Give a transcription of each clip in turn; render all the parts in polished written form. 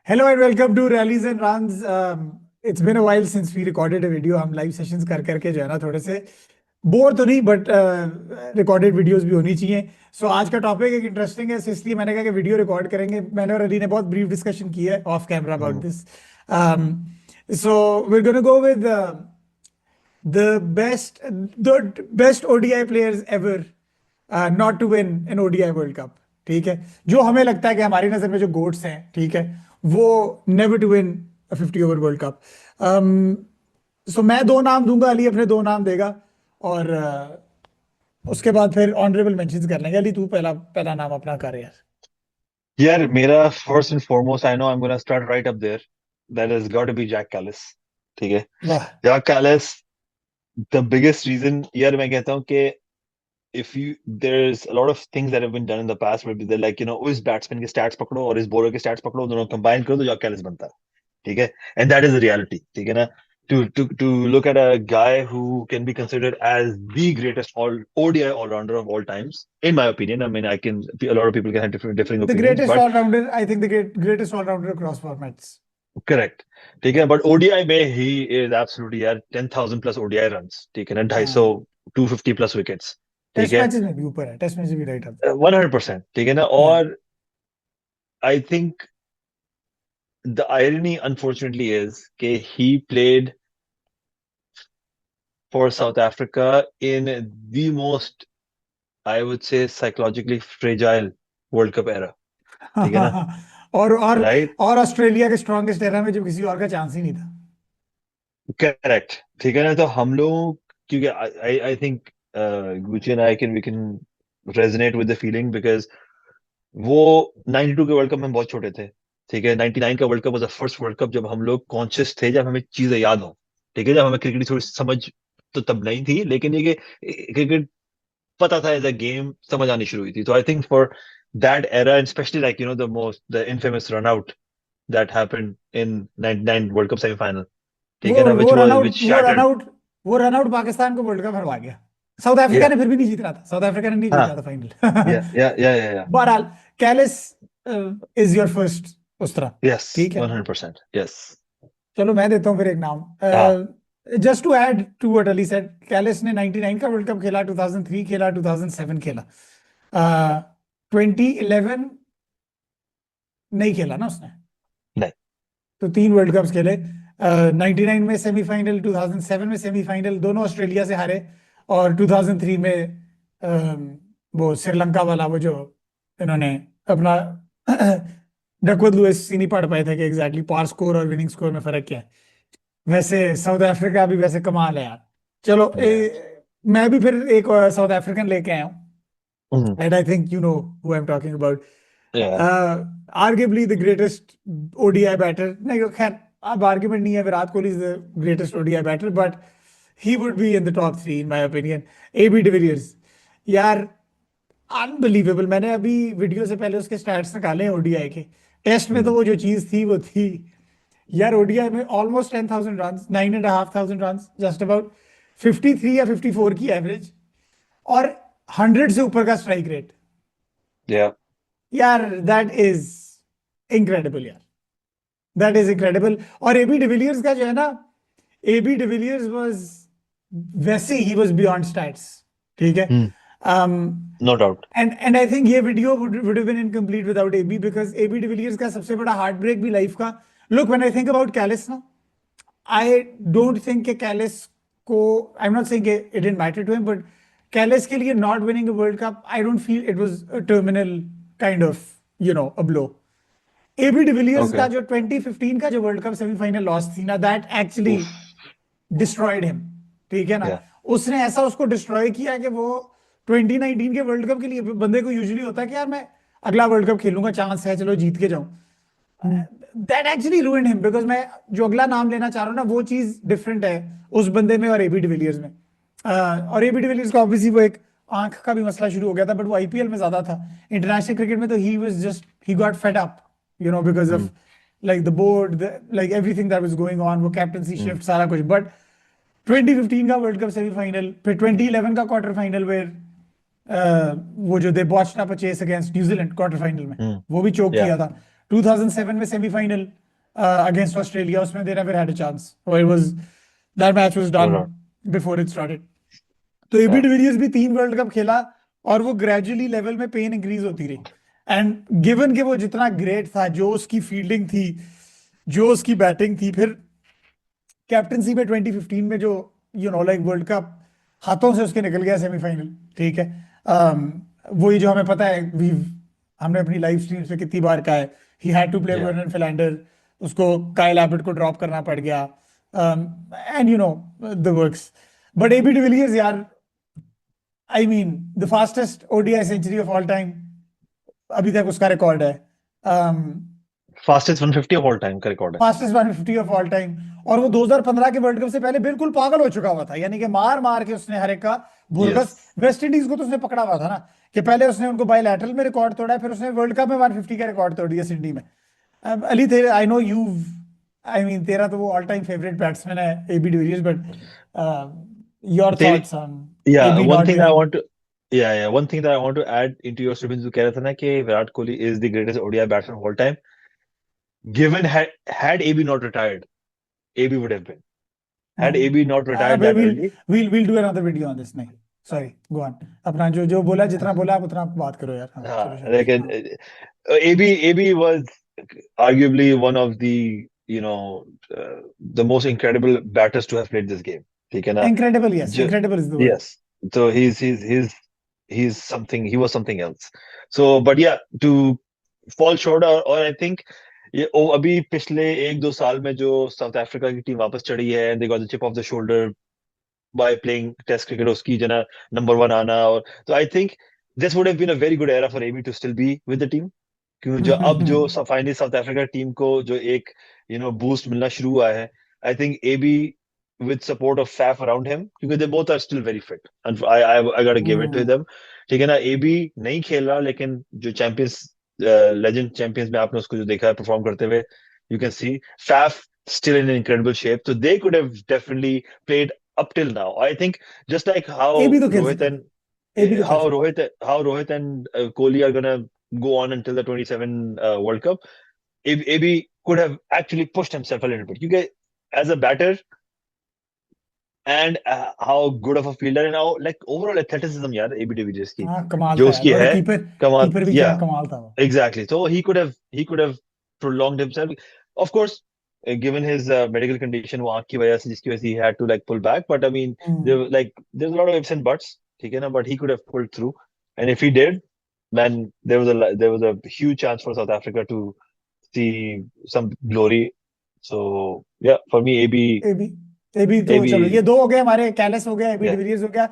Hello and welcome to Rallies and Runs. It's been a while since we recorded a video. हम live sessions कर करके जो है ना थोड़े से बोर तो नहीं बट रिकॉर्डेड वीडियोस भी होनी चाहिए. सो आज का टॉपिक एक इंटरेस्टिंग है, इसलिए मैंने कहा कि वीडियो रिकॉर्ड करेंगे. मैंने और अली ने बहुत ब्रीफ डिस्कशन की है off camera about this. So we are gonna go with the best ODI players ever not to win an ODI world cup. ठीक है, जो हमें लगता है कि हमारी नजर में जो गोट्स हैं, ठीक है, वो never to win 50 over world cup. So मैं दो नाम दूंगा, अली अपने दो नाम देगा और उसके बाद फिर ऑनरेबल मेंशंस कर लेंगे. अली तू पहला पहला नाम अपना कर यार. यार मेरा first and foremost I know I am gonna start right up there. That is got to be Jack Kallis. ठीक है, वाह. Jack Kallis the biggest reason. यार मैं कहता हूँ कि if you there's a lot of things that have been done in the past where they're like इस batsman के स्टैट्स पकड़ो और इस बॉलर के स्टैट्स पकड़ो, दोनों कंबाइन करो तो जैक कैलिस बनता है. ठीक है, and that is the reality. ठीक है ना, to look at a guy who can be considered as the greatest all ODI all-rounder of all times, in my opinion. I mean, a lot of people can have differing The opinions, greatest but all-rounder, I think the greatest all-rounder across formats. Correct. ठीक है, but ODI में he is absolutely यार 10,000 plus ODI runs. ठीक है ना, 250 250 plus wickets. ठीक test है, matches में भी ऊपर है, टेस्ट मैच भी राइट अब. 100%. ठीक है ना, और I think the irony unfortunately is कि he played for South Africa in the most, I would say, psychologically fragile world cup era. ठीक है ना, और राइट, और ऑस्ट्रेलिया के स्ट्रॉन्गेस्ट एरा में जब किसी और का चांस ही नहीं था. करेक्ट. ठीक है ना, तो हम लोग, क्योंकि I think Guchi and I can we can resonate with the feeling, because वो 92 के वर्ल्ड कप में बहुत छोटे थे. ठीक है, 99 का world cup was the first world cup जब हम लोग कॉन्शियस थे, जब हमें चीजें याद हो. ठीक है, जब हमें क्रिकेट की थोड़ी समझ तो तब नहीं थी, लेकिन ये कि क्रिकेट पता था एज अ गेम, समझ आनी शुरू हुई थी. तो I think for that era and specially like the infamous run out that happened in 99 world cup semifinal. ठीक वो है ना, वो रन आउट which वो रन shattered. आउट वो रन आउट पाकिस्तान को वर्ल्ड कप हरवा गया. South Africa Yeah. ने फिर भी नहीं जीतना था, साउथ अफ्रीका ने नहीं हाँ. जीतना था फाइनल. Yeah. बहरहाल कैलिस इज योर फर्स्ट उस तरह. Yes, ठीक है, 100%. Yes. चलो मैं देता हूँ फिर एक नाम. हाँ. Just to add to what Ali said, Kallis ने 99 का वर्ल्ड कप खेला, 2003 खेला, 2007 खेला. 2011 नहीं खेला ना उसने. नहीं. तो 3 वर्ल्ड कप्स खेले. 99 में सेमीफाइनल, 2007 में सेमीफाइनल, दोनों ऑस्ट्रेलिया से हारे. और 2003 में वो श्रीलंका वाला, वो जो इन्होंने अपना डकवर्थ लुइस ही नहीं पढ़ पाए थे कि एग्जैक्टली पार स्कोर और विनिंग स्कोर में फर्क क्या है. वैसे साउथ अफ्रीका भी वैसे कमाल है यार. चलो Yeah. मैं भी फिर एक साउथ अफ्रीकन लेके आया हूँ. Mhm. And I think you know who I am talking about. Yeah. Arguably the greatest ODI batter. नहीं, खैर अब आर्ग्यूमेंट नहीं है, Virat Kohli is the greatest ODI batter, but he would be in the top 3 in my opinion. AB de Villiers यार, unbelievable. मैंने अभी video से पहले उसके स्टैट्स निकाले ODI के. टेस्ट में तो वो जो चीज थी वो थी यार. ODI में almost 10,000 run, 9,500 run, just about 53 या 54 की एवरेज, और 100 से ऊपर का स्ट्राइक रेट. Yeah. यार दैट इज इनक्रेडिबल यार, दैट इज इनक्रेडिबल. और AB डिविलियर्स का जो है ना, AB डिविलियर्स वाज वैसे ही वाज बियॉन्ड स्टैट्स. ठीक है. Hmm. No doubt. And I think ये video would have been incomplete without AB, because AB de Villiers का सबसे बड़ा हार्ट ब्रेक भी लाइफ का. Look, when I think about Kallis ना, आई डोंट थिंक कि कैलिस को, I am not saying it didn't matter to him, but Kallis के लिए not winning a world cup, I don't feel it was a terminal kind of a blow. AB de Villiers Okay. का जो 2015 का जो world cup semifinal loss थी ना, that actually Oof. Destroyed him. ठीक है ना, Yeah. उसने ऐसा उसको डिस्ट्रॉय किया कि वो 2019 के वर्ल्ड कप के लिए, बंदे को यूजुअली होता है कि यार मैं अगला वर्ल्ड कप खेलूंगा, चांस है, चलो जीत के जाऊं. That actually ruined him, because मैं जो अगला नाम लेना चाह रहा हूँ ना, वो चीज डिफरेंट है उस बंदे में और AB डिविलियर्स में. और AB डिविलियर्स का ऑब्वियसली वो एक आंख का भी मसला शुरू हो गया था, बट वो IPL में ज्यादा था. इंटरनेशनल क्रिकेट में तो he was just, he got fed up because of like the board, like everything that was going on, वो कैप्टनसी शिफ्ट सारा कुछ. बट 2015 का वर्ल्ड कप सेमीफाइनल, फिर 2011 का क्वार्टर फाइनल वेयर वो जो they botched up a chase against New Zealand quarter final में, वो भी चोक Yeah. किया था. 2007 में सेमीफाइनल अगेंस्ट ऑस्ट्रेलिया, उसमें they never had a chance, और it was, that match was done Right. Before it started. तो एबी Yeah. डिविलियर्स भी 3 वर्ल्ड कप खेला, और वो ग्रेजुअली लेवल में पेन इंक्रीज होती रही। एंड गिवन कि वो जितना ग्रेट था, जो उसकी फील्डिंग थी, जो उसकी बैटिंग थी, फिर कैप्टनसी में 2015 में जो लाइक वर्ल्ड कप हाथों से उसके निकल गया सेमीफाइनल, ठीक है। वही जो हमें पता है, वी हमने अपनी लाइव स्ट्रीम्स पे कितनी बार कहा है, he had to play Yeah. Vernon Philander, उसको काइल एबट को ड्रॉप करना पड़ गया, and the works. But AB de Villiers यार, I mean the fastest ODI century of all time, अभी तक उसका रिकॉर्ड है। Fastest 150 of all time का रिकॉर्ड है। फास्टेस्ट 150 ऑफ ऑल टाइम, और वो 2015 के वर्ल्ड कप से पहले बिल्कुल पागल हो चुका हुआ था, यानी कि मार मार के उसने हर एक का Yes. भूलकर। वेस्ट इंडीज को तो उसने पकड़ा हुआ था ना, कि पहले उसने उनको बायलैटरल में रिकॉर्ड तोड़ा है, फिर उसने वर्ल्ड कप में 150 का रिकॉर्ड तोड़ दिया सिडनी में। अब अली, तेरे, I know you, I mean तेरा तो वो ऑल टाइम फेवरेट बैट्समैन है एबी डिविलियर्स, बट योर तेरी thoughts on Yeah, AB one not thing that I doing. want to yeah, one thing that I want to add into your statement, जो कह रहा था ना कि Virat Kohli is the greatest ODI batsman of all time. Given had AB not retired, AB would have been. Had AB not retired अबे that early, we'll do another video on this, नहीं, sorry, go on, अपना जो जो बोला, जितना बोला आप उतना बात करो यार। हाँ, चलो चलो। like AB was arguably one of the the most incredible batters to have played this game. ठीक है ना? Incredible, yes. जो Incredible is the word. Yes. So he's something. He was something else. So, but yeah, to fall short, और I think ये अभी पिछले 1-2 साल में जो साउथ अफ्रीका की टीम वापस चढ़ी है, they got the chip off the shoulder by playing Test cricket, उसकी जना नंबर 1 आना, और तो I think this would have been a very good era for AB to still be with the team. क्योंकि जो अब जो फाइनली साउथ अफ्रीका टीम को जो एक बूस्ट मिलना शुरू हुआ है, I think AB with support of Faf around him, क्योंकि they both are still very fit and I gotta give it to them। ठीक है ना? एबी नहीं खेल रहा, लेकिन जो चैंपियंस लेजेंड चैंपियंस में आपने उसको जो देखा है परफॉर्म करते हुए, you can see Faf still in incredible shape, so they could have definitely played up till now, I think, just like how AB तो खेल Rohit सकता and है, एबी तो खेल how सकता Rohit and Kohli are gonna go on until the 27 World Cup. AB could have actually pushed himself a little bit, because as a batter and how good of a fielder and how like overall athleticism यार AB de Villiers है। की हाँ, कमाल जो था यार, उसकी और है, कीपर, कमाल। कीपर भी क्या Yeah, कमाल था वो। exactly. So he could have prolonged himself. Of course, given his medical condition, वो आँख की वजह से, जिसकी वजह से he had to like pull back. But I mean, there's a lot of ifs and buts, ठीक है ना? But he could have pulled through, and if he did, then there was a huge chance for South Africa to see some glory. So yeah, for me, AB, AB, AB तो चलो, ये AB, 2 हो गए हमारे, callus हो गया, AB yeah. De Villiers हो गया,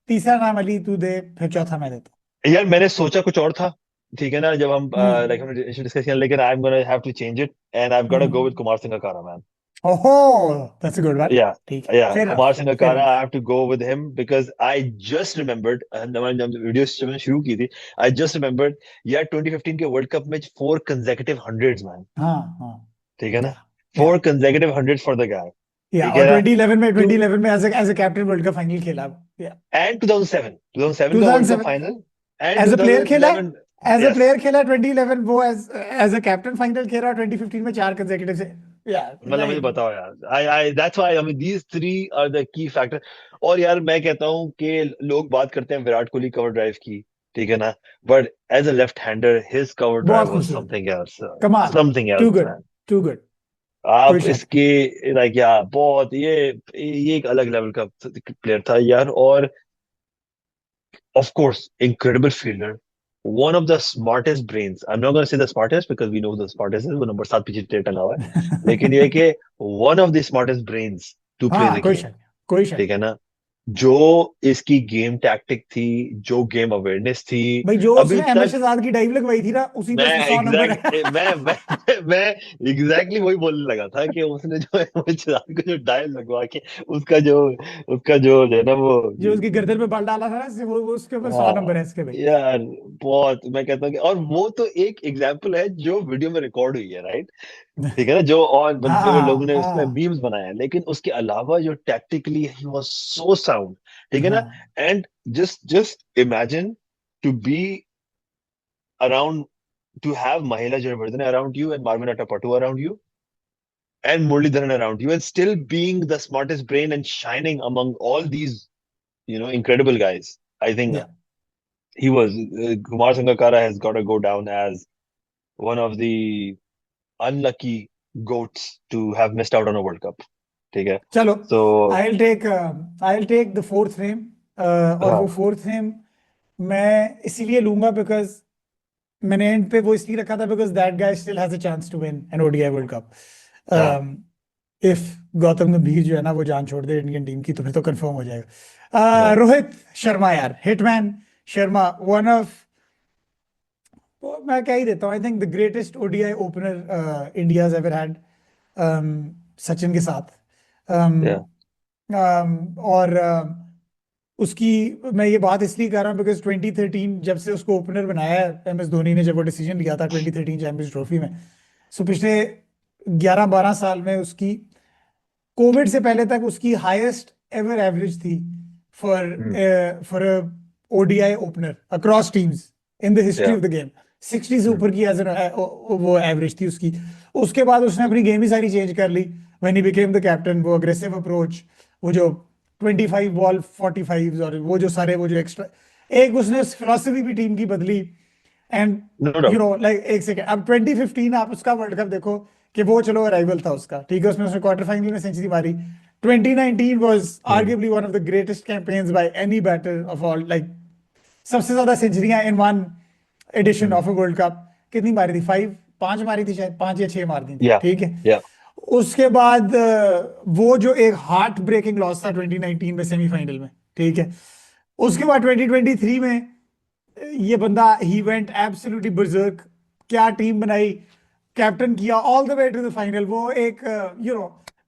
तीसरा नाम अली तू दे, फिर चौथा मैं देता यार मैंने सोचा कुछ और था, ठीक है ना, जब हम हूँ। लाइक हमने डिस्कस किया, लेकिन I am gonna have to change it and I am gonna go with Kumar Sangakkara, man. ओहो, that's a good one. Yeah, ठीक है, yeah, fair Kumar enough, fair Sangakkara, I enough. have to go with him because I just remembered, जब video जब मैंने शुरू की थी, I just remembered यार 2015 के वर्ल्ड कप में 4 consecutive hundreds, man। हाँ हाँ, ठीक है ना? या 4 या consecutive hundreds for the guy, या ठीक और है ना? 2011 में as a captain world cup final खेला, या एंड 2007 का world cup 2007 final, and as a player खेला, 2011। एज अ यस, प्लेयर खेला 2011, वो एज अ कैप्टन फाइनल खेला, 2015 में 4 कंसेक्यूटिव से, या मतलब मुझे लाइक। बताओ यार, I that's why I mean these three are the key factor. और यार मैं कहता हूँ कि लोग बात करते हैं विराट कोहली कवर ड्राइव की, ठीक है ना, but as a left hander his cover drive बहुत वाज खूबसियत, समथिंग एल्स, कमाल, something too else, good, man. Too good, कोई आप शक नहीं। इसके लाइक या बहुत ये एक अलग लेवल का प्लेयर था यार, और of course, incredible fielder, one of the smartest brains. I'm not going to say the smartest because we know who the smartest is, वो नंबर 7 पीछे टंगा हुआ है, लेकिन ये है कि one of the smartest brains to play हाँ, the कोई game, शक नहीं, कोई शक ठीक नहीं। है ना? जो इसकी गेम टैक्टिक थी, जो गेम अवेयरनेस थी भाई जो अभी उसने एम एस तक, शहजाद की डाइव लगवाई थी ना, उसी पे मैं उसके 100 नंबर एग्जैक्ट है। मैं एग्जैक्टली वही बोलने लगा था कि उसने जो है को जो डायल लगवा के उसका जो है ना वो, जो उसकी गर्दन पे बल डाला था ना, वो उसके ऊपर 100 नंबर हाँ है इसके भाई। यार, बहुत, मैं कहता हूँ कि, और वो तो एक एग्जाम्पल है जो वीडियो में रिकॉर्ड हुई है, राइट? ठीक है ना, जो और बंदे में लोगों हाँ ने उसमें हाँ मीम्स बनाए हैं, लेकिन उसके अलावा जो tactically he was so sound, ठीक है ना? हाँ, and just just imagine to be around to have Mahela Jayawardene around you and Marvin Atapattu around you and Muralidharan around you and still being the smartest brain and shining among all these, incredible guys. I think Yeah. he was, Kumar Sangakkara has got to go down as one of the unlucky goats to have missed out on a World Cup. ठीक है. चलो, So, I'll take the fourth name, और वो हाँ, fourth name मैं इसीलिए लूंगा because मैंने एंड पे वो इसलिए रखा था because that guy still has a chance to win an ODI world cup. हाँ, इफ गौतम गंभीर जो है ना वो जान छोड़ दे इंडियन टीम की तो फिर तो कंफर्म हो जाएगा. हाँ, रोहित शर्मा यार, हिटमैन शर्मा, वन ऑफ, मैं क्या ही देता हूँ, आई think the greatest ODI opener India ever had, Sachin के साथ. yeah, और उसकी मैं ये बात इसलिए कर रहा हूँ बिकॉज 2013 जब से उसको ओपनर बनाया है एम एस धोनी ने, जब वो डिसीजन लिया था 2013 चैंपियंस ट्रॉफी में, सो पिछले 11-12 साल में उसकी, कोविड से पहले तक उसकी हाईएस्ट एवर एवरेज थी for mm, for ODI opener across teams in the history yeah, of the game. 60 से mm, ऊपर की एज वो एवरेज थी उसकी. उसके बाद उसने अपनी गेम ही सारी चेंज कर ली when he became the captain. वो अग्रेसिव अप्रोच, वो जो 25 बॉल 45 और वो जो सारे वो जो एक्स्ट्रा, एक उसने फिलोसफी भी टीम की बदली. And no doubt. लाइक एक सेकेंड, अब 2015 आप उसका वर्ल्ड कप देखो कि वो चलो अराइवल था उसका, ठीक है, उसमें उसने क्वार्टर फाइनल में सेंचुरी मारी. 2019 was Mm, arguably one of the greatest campaigns by any batter of all, like सबसे ज्यादा सेंचुरियां in one edition mm, of a world cup. कितनी मारी थी? 5 मारी थी शायद, 5 या 6 मार दी थी, yeah, ठीक है. yeah, उसके बाद वो जो एक हार्ट ब्रेकिंग लॉस था 2019 में सेमीफाइनल में, ठीक है. उसके बाद 2023 में ये बंदा ही वेंट एब्सोल्युटली बर्जर्क. क्या टीम बनाई, कैप्टन किया all the way to the final. वो एक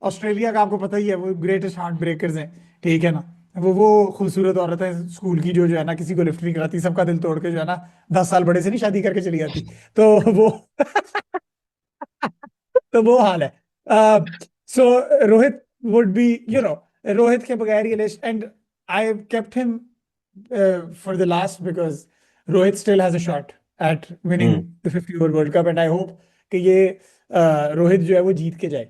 ऑस्ट्रेलिया का आपको पता ही है, वो ग्रेटेस्ट हार्ट ब्रेकर्स हैं, ठीक है ना. वो खूबसूरत औरत है स्कूल की जो है ना किसी को लिफ्ट नहीं कराती, सबका दिल तोड़ के जो है ना 10 साल बड़े से नहीं शादी करके चली जाती. तो वो तो वो हाल है. So Rohit would be, Rohit के बगैर ये list, and I kept him for the last because Rohit still has a shot at winning mm, the 50 over world cup, and I hope कि ये रोहित जो है वो जीत के जाए.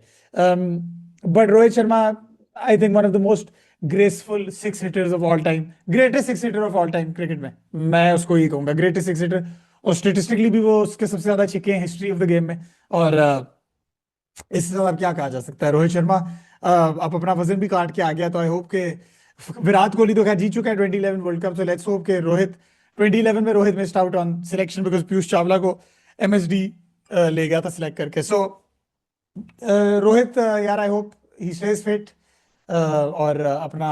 But Rohit Sharma, I think one of the most graceful six hitters of all time, greatest six hitter of all time cricket में, मैं उसको ही कहूंगा ग्रेटेस्ट सिक्स हिटर. और स्टेटिस्टिकली भी वो उसके सबसे ज्यादा छिके हैं हिस्ट्री ऑफ द गेम में. और इससे ज्यादा क्या कहा जा सकता है. रोहित शर्मा अब अपना वजन भी काट के आ गया, तो आई होप के, विराट कोहली तो खैर जीत चुका है 2011 वर्ल्ड कप, तो लेट्स होप के रोहित, 2011 में Rohit missed out on selection because Piyush Chawla को एमएसडी ले गया था सिलेक्ट करके. सो रोहित यार, I hope he stage fit और अपना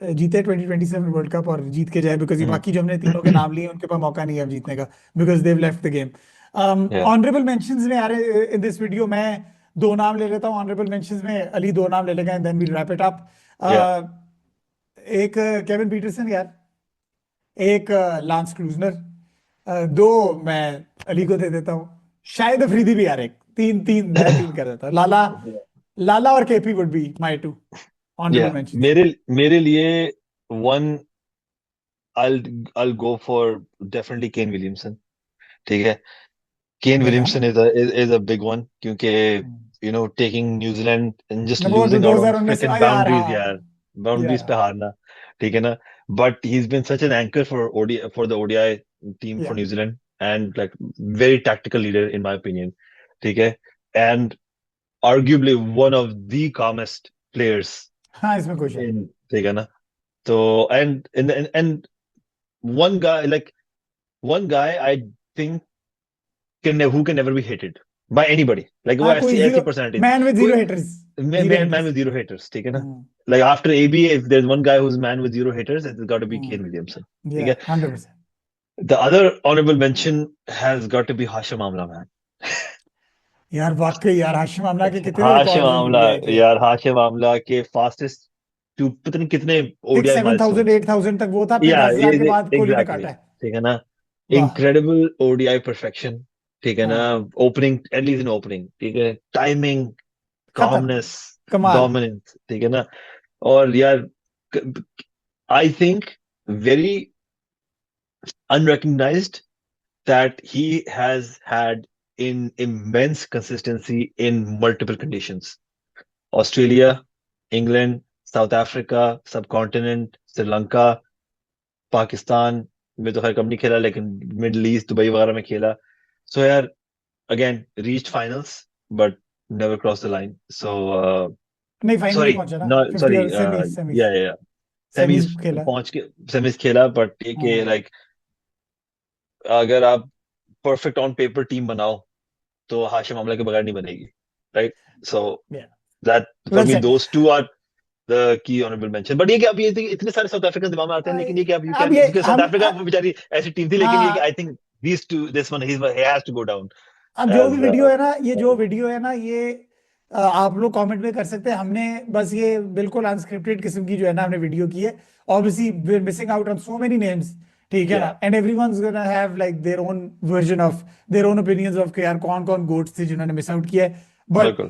जीते 2027 वर्ल्ड कप और जीत के जाए, बिकॉज ये mm, बाकी जो हमने तीनों के नाम लिए उनके पास मौका नहीं है अब जीतने का, because Dev left the game. yeah, honourable mentions में यार इन दिस वीडियो मैं दो नाम ले लेता हूँ ऑनरेबल मेंशंस में. अली दो नाम ले लेगा and then we wrap it up. yeah. एक केविन पीटरसन यार, एक लांस क्लूजनर, दो मैं अली को दे देता हूँ, शायद अफरीदी भी यार, एक तीन तीन मैं तीन कर देता हूँ. लाला, लाला और KP would be my two honourable Yeah, mentions. मेरे लिए one I'll I'll go for definitely Kane Williamson. ठीक है. Kane बिग है. Williamson is a big one क्योंकि taking New Zealand and just वो losing out on 2019 freaking यार, boundaries हाँ यार, boundaries पे यार, हारना, ठीक है ना. But he's been such an anchor for for the ODI team for या New Zealand and like very tactical leader in my opinion. ठीक है. And arguably one of the calmest players हाँ इसमें कुछ है. in, ठीक है ना. So and one guy like one guy I think who can never be hated by anybody. Like वो हाँ कोई ऐसी जीरो, ऐसी personality. मैन विद जीरो कोई hitters, zero man hitters. with zero haters, ठीक है ना. Like after AB, if there's one guy who's man with zero haters, it's got to be Kane Williamson. ठीक या है. 100%. The other honorable mention has got to be Hashim Amla, man. यार वाकई यार, हाशिम आमला के कितने हाशिम रिकॉर्ड्स हैं आमला ओडीआई के. यार, हाशिम आमला के फास्टेस्ट टू पता नहीं कितने 6 ओडीआई 7,000 माइलस्टोन्स. 8,000 तक वो था, फिर या 10,000 के बाद कोहली ने एग्जैक्टली, काटा है. ठीक है ना. वाह. इनक्रेडिबल ओडीआई परफेक्शन, ठीक है ना. हाँ ओपनिंग, एटलीस्ट इन ओपनिंग, ठीक है. टाइमिंग, खत्म, calmness, कमाल. dominance, ठीक है ना. और यार I think very unrecognized that he has had in immense consistency in multiple conditions. Australia, England, South Africa, subcontinent, Sri Lanka, Pakistan में तो खैर कम नहीं खेला लेकिन मिडल ईस्ट दुबई वगैरह में खेला सो यार again reached finals but never cross the line so नहीं फाइनल नहीं सॉरी पहुंचा ना, नो 50 सॉरी और सेमीज सेमीज या या सेमीज सेमीज खेला। पहुंच के सेमीज खेला बट ठीक है हाँ लाइक अगर आप परफेक्ट ऑन पेपर टीम बनाओ तो हाशिम आमला के बगैर नहीं बनेगी राइट सो या that for well me said. Those two are the key honourable mention but ये कि अब ये इतने सारे साउथ अफ्रीकन दिमाग में आते हैं लेकिन ये कि अब यू अब कैन ये बिकॉज़ साउथ हम अफ्रीका वो बेचारी ऐसी टीम थी लेकिन ये कि हाँ I think these two this one he has to go down अब जो भी as वीडियो है ना, ये जो वीडियो है ना, ये आप लोग कमेंट में कर सकते हैं। हमने बस ये बिल्कुल अनस्क्रिप्टेड किस्म की जो है ना हमने वीडियो की है। Obviously we are missing out on so many names, ठीक है ना, yeah and everyone's gonna have like their own version of their own opinions of कि यार कौन कौन गोट्स थे जिन्होंने मिस आउट किया है। बट बिल्कुल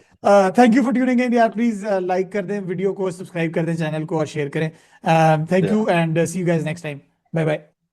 thank you for tuning in यार, प्लीज लाइक कर दें वीडियो को, सब्सक्राइब कर दें चैनल को और शेयर करें। Thank yeah you and see you guys next time, bye bye.